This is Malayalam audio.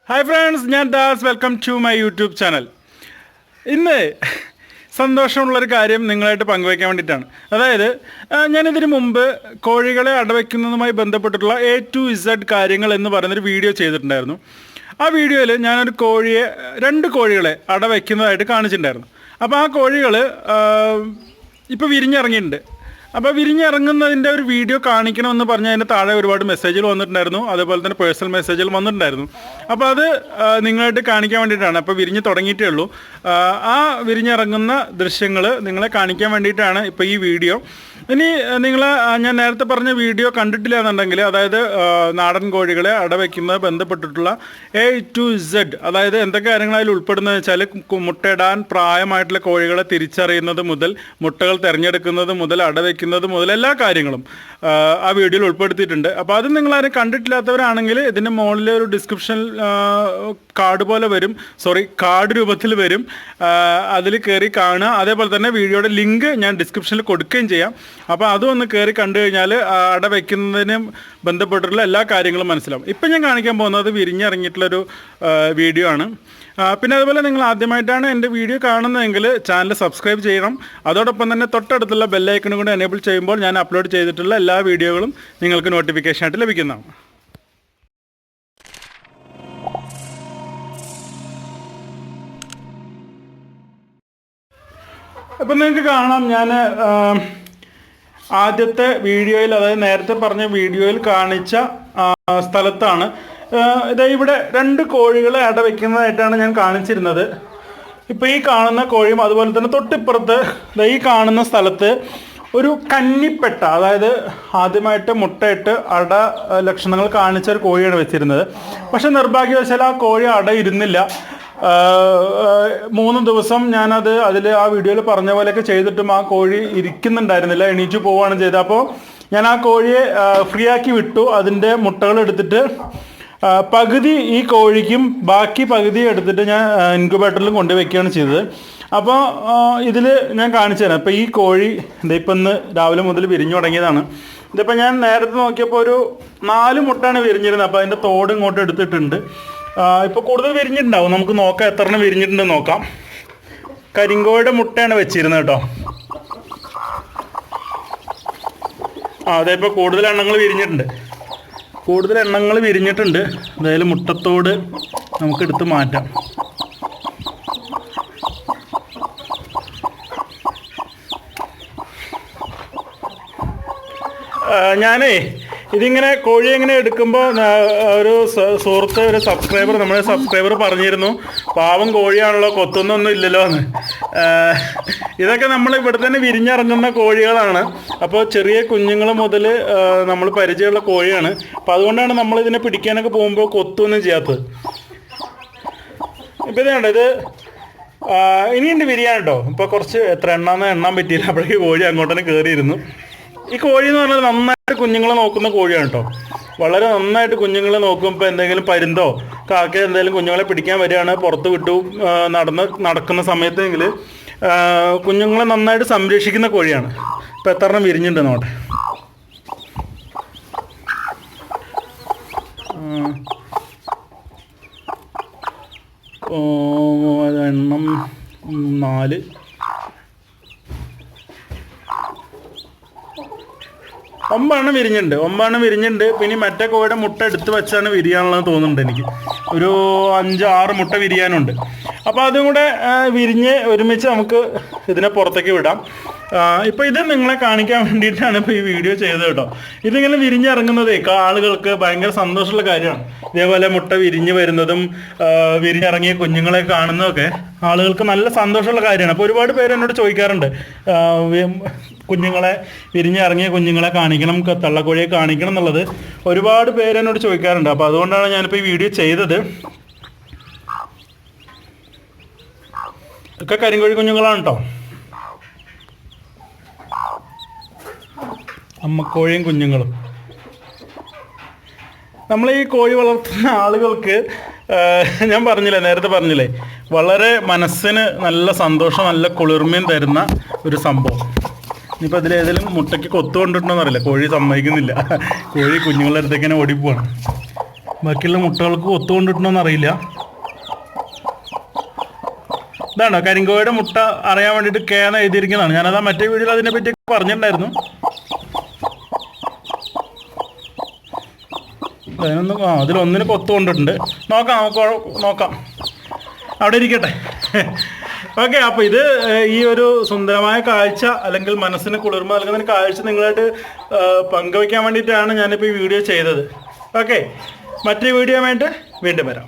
ഹായ് ഫ്രണ്ട്സ്, ഞാൻ Das. Welcome to my YouTube channel. ഇന്ന് സന്തോഷമുള്ളൊരു കാര്യം നിങ്ങളായിട്ട് പങ്കുവയ്ക്കാൻ വേണ്ടിയിട്ടാണ്. അതായത് ഞാനിതിന് മുമ്പ് കോഴികളെ അടവയ്ക്കുന്നതുമായി ബന്ധപ്പെട്ടിട്ടുള്ള A to Z കാര്യങ്ങൾ എന്ന് പറയുന്നൊരു വീഡിയോ ചെയ്തിട്ടുണ്ടായിരുന്നു. ആ വീഡിയോയിൽ ഞാനൊരു രണ്ട് കോഴികളെ അടവയ്ക്കുന്നതായിട്ട് കാണിച്ചിട്ടുണ്ടായിരുന്നു. അപ്പോൾ ആ കോഴികൾ ഇപ്പോൾ വിരിഞ്ഞിറങ്ങിയിട്ടുണ്ട്. അപ്പോൾ വിരിഞ്ഞിറങ്ങുന്നതിൻ്റെ ഒരു വീഡിയോ കാണിക്കണമെന്ന് പറഞ്ഞാൽ അതിൻ്റെ താഴെ ഒരുപാട് മെസ്സേജുകൾ വന്നിട്ടുണ്ടായിരുന്നു. അതേപോലെ തന്നെ പേഴ്സണൽ മെസ്സേജുകൾ വന്നിട്ടുണ്ടായിരുന്നു. അപ്പോൾ അത് നിങ്ങളായിട്ട് കാണിക്കാൻ വേണ്ടിയിട്ടാണ്. അപ്പോൾ വിരിഞ്ഞ് തുടങ്ങിയിട്ടേ ഉള്ളൂ. ആ വിരിഞ്ഞിറങ്ങുന്ന ദൃശ്യങ്ങൾ നിങ്ങളെ കാണിക്കാൻ വേണ്ടിയിട്ടാണ് ഇപ്പോൾ ഈ വീഡിയോ. ഇനി നിങ്ങൾ ഞാൻ നേരത്തെ പറഞ്ഞ വീഡിയോ കണ്ടിട്ടില്ല എന്നുണ്ടെങ്കിൽ, അതായത് നാടൻ കോഴികളെ അടവയ്ക്കുന്നത് ബന്ധപ്പെട്ടിട്ടുള്ള A to Z, അതായത് എന്തൊക്കെ കാര്യങ്ങൾ അതിൽ ഉൾപ്പെടുന്നതെന്ന് വെച്ചാൽ മുട്ടയിടാൻ പ്രായമായിട്ടുള്ള കോഴികളെ തിരിച്ചറിയുന്നത് മുതൽ മുട്ടകൾ തിരഞ്ഞെടുക്കുന്നത് മുതൽ അടവയ്ക്കുന്നത് മുതൽ എല്ലാ കാര്യങ്ങളും ആ വീഡിയോയിൽ ഉൾപ്പെടുത്തിയിട്ടുണ്ട്. അപ്പോൾ അത് നിങ്ങളാരും കണ്ടിട്ടില്ലാത്തവരാണെങ്കിൽ ഇതിൻ്റെ മുകളിൽ ഒരു ഡിസ്ക്രിപ്ഷൻ കാർഡ് രൂപത്തിൽ വരും. അതിൽ കയറി കാണുക. അതേപോലെ തന്നെ വീഡിയോയുടെ ലിങ്ക് ഞാൻ ഡിസ്ക്രിപ്ഷനിൽ കൊടുക്കുകയും ചെയ്യാം. അപ്പോൾ അതും ഒന്ന് കയറി കണ്ടു കഴിഞ്ഞാൽ അടവയ്ക്കുന്നതിന് ബന്ധപ്പെട്ടിട്ടുള്ള എല്ലാ കാര്യങ്ങളും മനസ്സിലാവും. ഇപ്പം ഞാൻ കാണിക്കാൻ പോകുന്നത് വിരിഞ്ഞിറങ്ങിയിട്ടുള്ളൊരു വീഡിയോ ആണ്. പിന്നെ അതുപോലെ നിങ്ങൾ ആദ്യമായിട്ടാണ് എൻ്റെ വീഡിയോ കാണുന്നതെങ്കിൽ ചാനൽ സബ്സ്ക്രൈബ് ചെയ്യണം. അതോടൊപ്പം തന്നെ തൊട്ടടുത്തുള്ള ബെല്ലൈക്കണും കൂടി എനേബിൾ ചെയ്യുമ്പോൾ ഞാൻ അപ്ലോഡ് ചെയ്തിട്ടുള്ള എല്ലാ വീഡിയോകളും നിങ്ങൾക്ക് നോട്ടിഫിക്കേഷനായിട്ട് ലഭിക്കുന്നതാണ്. അപ്പം നിങ്ങൾക്ക് കാണാം, ഞാൻ ആദ്യത്തെ വീഡിയോയിൽ, അതായത് നേരത്തെ പറഞ്ഞ വീഡിയോയിൽ കാണിച്ച സ്ഥലത്താണ്. ഇവിടെ രണ്ട് കോഴികളെ അടവയ്ക്കുന്നതായിട്ടാണ് ഞാൻ കാണിച്ചിരുന്നത്. ഇപ്പോൾ ഈ കാണുന്ന കോഴിയും അതുപോലെ തന്നെ തൊട്ടിപ്പുറത്ത് ഈ കാണുന്ന സ്ഥലത്ത് ഒരു കന്നിപ്പെട്ട, അതായത് ആദ്യമായിട്ട് മുട്ടയിട്ട് അട ലക്ഷണങ്ങൾ കാണിച്ച ഒരു കോഴിയാണ് വെച്ചിരുന്നത്. പക്ഷെ നിർഭാഗ്യവശാൽ ആ കോഴി അട ഇരുന്നില്ല. 3 ദിവസം ഞാനത് ആ വീഡിയോയിൽ പറഞ്ഞ പോലെയൊക്കെ ചെയ്തിട്ടും ആ കോഴി ഇരിക്കുന്നുണ്ടായിരുന്നില്ല, എണീച്ചു പോവുകയാണ് ചെയ്തത്. അപ്പോൾ ഞാൻ ആ കോഴിയെ ഫ്രീ ആക്കി വിട്ടു. അതിൻ്റെ മുട്ടകൾ എടുത്തിട്ട് പകുതി ഈ കോഴിക്കും ബാക്കി പകുതി എടുത്തിട്ട് ഞാൻ ഇൻക്യുബേറ്ററിലും കൊണ്ടുവയ്ക്കുകയാണ് ചെയ്തത്. അപ്പോൾ ഇതിൽ ഞാൻ കാണിച്ചു തരാം. ഇപ്പോൾ ഈ കോഴി ഇതിപ്പോൾ ഇന്ന് രാവിലെ മുതൽ വിരിഞ്ഞു തുടങ്ങിയതാണ്. ഇതിപ്പോൾ ഞാൻ നേരത്തെ നോക്കിയപ്പോൾ ഒരു 4 മുട്ടയാണ് വിരിഞ്ഞിരുന്നത്. അപ്പോൾ അതിൻ്റെ തോട് ഇങ്ങോട്ട് എടുത്തിട്ടുണ്ട്. ഇപ്പോൾ കൂടുതൽ വിരിഞ്ഞിട്ടുണ്ടാവും. നമുക്ക് നോക്കാം എത്ര എണ്ണം വിരിഞ്ഞിട്ടുണ്ടെന്ന് നോക്കാം. കരിങ്കോഴിയുടെ മുട്ടയാണ് വെച്ചിരുന്നത് കേട്ടോ. ഇപ്പോൾ കൂടുതൽ എണ്ണങ്ങൾ വിരിഞ്ഞിട്ടുണ്ട്. അതായത് മുട്ടത്തോട് നമുക്ക് എടുത്ത് മാറ്റാം. ഇതിങ്ങനെ കോഴിയെ ഇങ്ങനെ എടുക്കുമ്പോൾ ഒരു സുഹൃത്ത്, നമ്മുടെ സബ്സ്ക്രൈബർ പറഞ്ഞിരുന്നു, പാവം കോഴിയാണല്ലോ, കൊത്തുന്നൊന്നും ഇല്ലല്ലോ എന്ന്. ഇതൊക്കെ നമ്മൾ ഇവിടെ തന്നെ വിരിഞ്ഞിറങ്ങുന്ന കോഴികളാണ്. അപ്പോൾ ചെറിയ കുഞ്ഞുങ്ങൾ മുതൽ നമ്മൾ പരിചയമുള്ള കോഴിയാണ്. അപ്പോൾ അതുകൊണ്ടാണ് നമ്മൾ ഇതിനെ പിടിക്കാനൊക്കെ പോകുമ്പോൾ കൊത്തൊന്നും ചെയ്യാത്തത്. ഇപ്പോൾ ഇത് ഇനിയുണ്ട് വിരിയാൻ കേട്ടോ. ഇപ്പോൾ കുറച്ച് എത്ര എണ്ണാൻ പറ്റിയില്ല. അപ്പോഴേക്ക് കോഴി അങ്ങോട്ട് തന്നെ കയറിയിരുന്നു. ഈ കോഴി എന്ന് പറഞ്ഞാൽ നന്നായിട്ട് കുഞ്ഞുങ്ങളെ നോക്കുന്ന കോഴിയാണ് കേട്ടോ. വളരെ നന്നായിട്ട് കുഞ്ഞുങ്ങളെ നോക്കും. ഇപ്പോൾ എന്തെങ്കിലും പരുന്തോ കാക്കയോ എന്തെങ്കിലും കുഞ്ഞുങ്ങളെ പിടിക്കാൻ വരികയാണ്, പുറത്ത് വിട്ടു നടക്കുന്ന സമയത്തെങ്കിൽ കുഞ്ഞുങ്ങളെ നന്നായിട്ട് സംരക്ഷിക്കുന്ന കോഴിയാണ്. ഇപ്പോൾ എത്ര എണ്ണം വിരിഞ്ഞിട്ടുണ്ട് നോട്ടെ. എണ്ണം 4. 9 വിരിഞ്ഞിട്ടുണ്ട്. പിന്നെ മറ്റേ കോഴിയുടെ മുട്ട എടുത്ത് വെച്ചാണ് വിരിയാനുള്ളത് തോന്നുന്നുണ്ട് എനിക്ക്. ഒരു 5-6 മുട്ട വിരിയാനുണ്ട്. അപ്പോൾ അതും കൂടെ വിരിഞ്ഞ് ഒരുമിച്ച് നമുക്ക് ഇതിനെ പുറത്തേക്ക് വിടാം. ഇപ്പോൾ ഇത് നിങ്ങളെ കാണിക്കാൻ വേണ്ടിയിട്ടാണ് ഇപ്പോൾ ഈ വീഡിയോ ചെയ്തത് കേട്ടോ. ഇതിങ്ങനെ വിരിഞ്ഞിറങ്ങുന്നതേ ആളുകൾക്ക് ഭയങ്കര സന്തോഷമുള്ള കാര്യമാണ്. ഇതേപോലെ മുട്ട വിരിഞ്ഞ് വരുന്നതും വിരിഞ്ഞിറങ്ങിയ കുഞ്ഞുങ്ങളെ കാണുന്നതൊക്കെ ആളുകൾക്ക് നല്ല സന്തോഷമുള്ള കാര്യമാണ്. അപ്പോൾ ഒരുപാട് പേര് എന്നോട് ചോദിക്കാറുണ്ട്, വിരിഞ്ഞിറങ്ങിയ കുഞ്ഞുങ്ങളെ കാണിക്കണം, തള്ളക്കോഴിയെ കാണിക്കണം എന്നുള്ളത് ഒരുപാട് പേര് എന്നോട് ചോദിക്കാറുണ്ട്. അപ്പോൾ അതുകൊണ്ടാണ് ഞാനിപ്പോൾ ഈ വീഡിയോ ചെയ്തത്. ഒക്കെ കരിങ്കോഴി കുഞ്ഞുങ്ങളാണ് കേട്ടോ. അമ്മക്കോഴിയും കുഞ്ഞുങ്ങളും. നമ്മൾ ഈ കോഴി വളർത്തുന്ന ആളുകൾക്ക് നേരത്തെ പറഞ്ഞില്ലേ, വളരെ മനസ്സിന് നല്ല സന്തോഷം, നല്ല കുളിർമയും തരുന്ന ഒരു സംഭവം. ഇനിയിപ്പോൾ അതിലേതെങ്കിലും മുട്ടയ്ക്ക് കൊത്തുകൊണ്ടിട്ടുണ്ടോയെന്ന് അറിയില്ല. കോഴി സമ്മതിക്കുന്നില്ല. കോഴി കുഞ്ഞുങ്ങളുടെ അടുത്തേക്ക് തന്നെ ഓടിപ്പോവാണ്. ബാക്കിയുള്ള മുട്ടകൾക്ക് ഒത്തുകൊണ്ടിട്ടുണ്ടോയെന്ന് അറിയില്ല. ഇതാണോ കരിങ്കോഴിയുടെ മുട്ട അറിയാൻ വേണ്ടിയിട്ട് കേന്ന് എഴുതിയിരിക്കുന്നതാണ്. ഞാനത് മറ്റേ വീഡിയോയിൽ അതിനെ പറ്റി പറഞ്ഞിട്ടുണ്ടായിരുന്നു. അതിലൊന്നിന് കൊത്തു കൊണ്ടിട്ടുണ്ട്. നോക്കാം, നമുക്ക് നോക്കാം, അവിടെ ഇരിക്കട്ടെ. ഓക്കെ, അപ്പോൾ ഇത് ഈ ഒരു സുന്ദരമായ കാഴ്ച അല്ലെങ്കിൽ മനസ്സിന് കുളിർമ നൽകുന്ന കാഴ്ച നിങ്ങളായിട്ട് പങ്കുവയ്ക്കാൻ വേണ്ടിയിട്ടാണ് ഞാനിപ്പോൾ ഈ വീഡിയോ ചെയ്തത്. ഓക്കെ, മറ്റൊരു വീഡിയോ ആയിട്ട് വീണ്ടും വരാം.